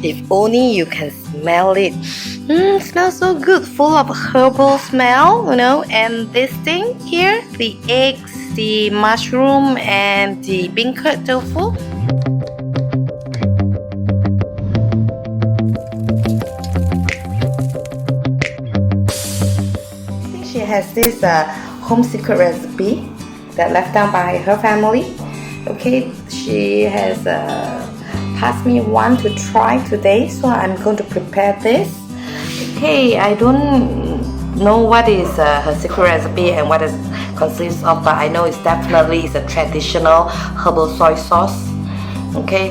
If only you can smell it. Smells so good, full of herbal smell, and this thing here, the eggs, the mushroom, and the bean curd tofu. I think she has this home secret recipe that left down by her family. Okay, she has passed me one to try today, so I'm going to prepare this. Okay, I don't know what is her secret recipe and what it consists of, but I know it's definitely a traditional herbal soy sauce. Okay,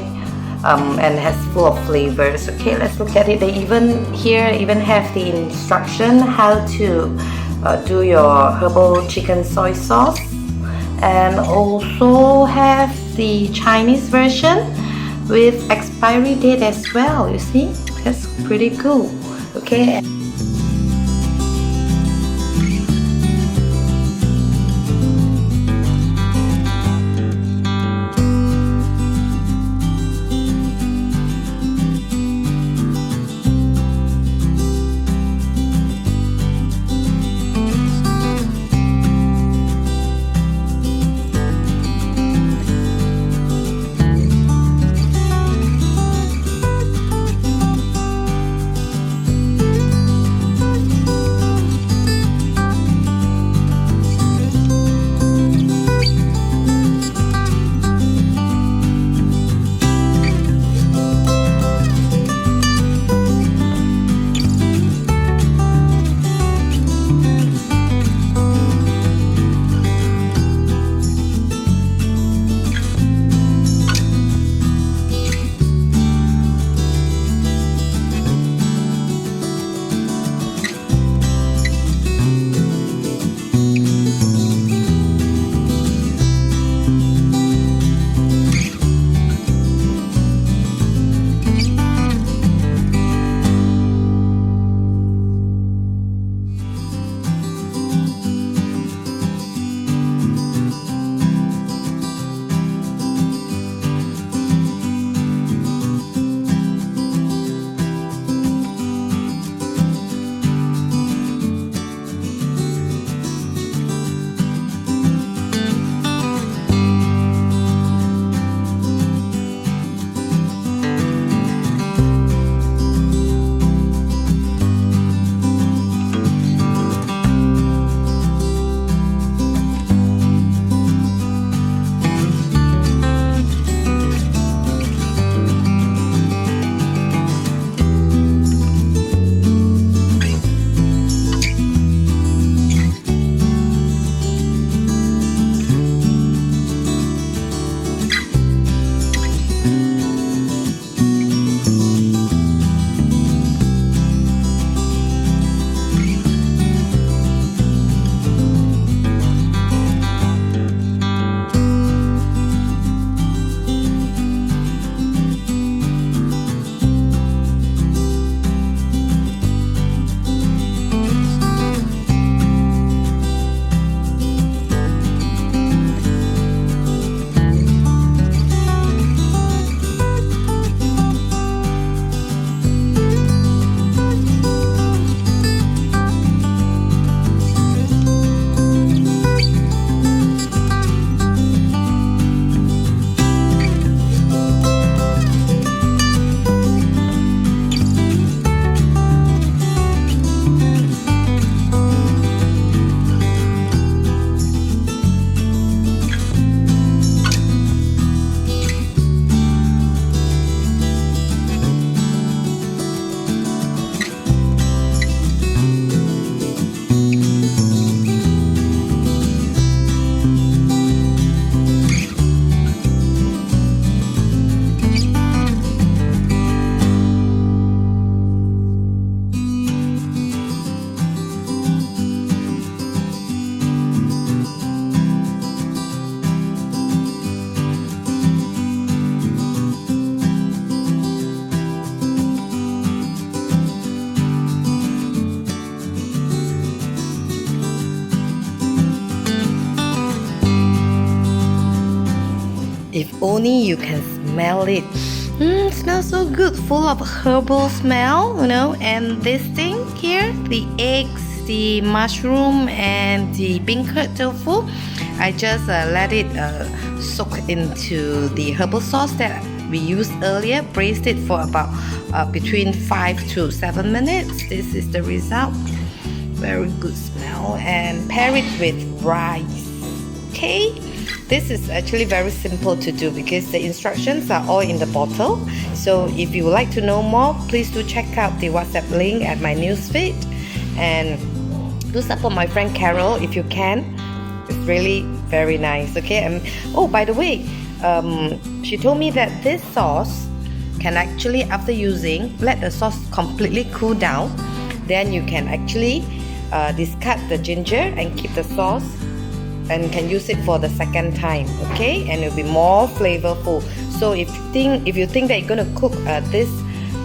and has full of flavors. Okay, let's look at it. They even have the instruction how to do your herbal chicken soy sauce, and also have the Chinese version with expiry date as well. You see, that's pretty cool. Okay. If only you can smell it. Smells so good, full of herbal smell, you know. And this thing here, the eggs, the mushroom, and the bean curd tofu, I just let it soak into the herbal sauce that we used earlier. Braised it for about between 5 to 7 minutes. This is the result. Very good smell. And pair it with rice. Okay. This is actually very simple to do because the instructions are all in the bottle. So if you would like to know more, please do check out the WhatsApp link at my newsfeed. And do support my friend Carol if you can. It's really very nice, okay? Oh, by the way, she told me that this sauce can actually, after using, let the sauce completely cool down. Then you can actually discard the ginger and keep the sauce and can use it for the second time, okay? And it'll be more flavorful. So if you think that you're gonna cook this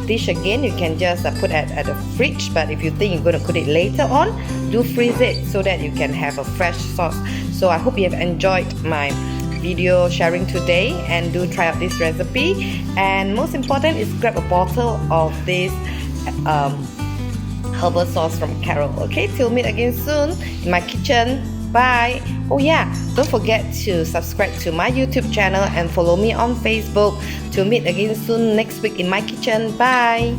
dish again, you can just put it at the fridge. But if you think you're gonna cook it later on, do freeze it so that you can have a fresh sauce. So I hope you have enjoyed my video sharing today, and do try out this recipe. And most important is grab a bottle of this herbal sauce from Carol. Okay, till meet again soon in my kitchen. Bye. Oh yeah, don't forget to subscribe to my YouTube channel and follow me on Facebook. To meet again soon next week in my kitchen. Bye.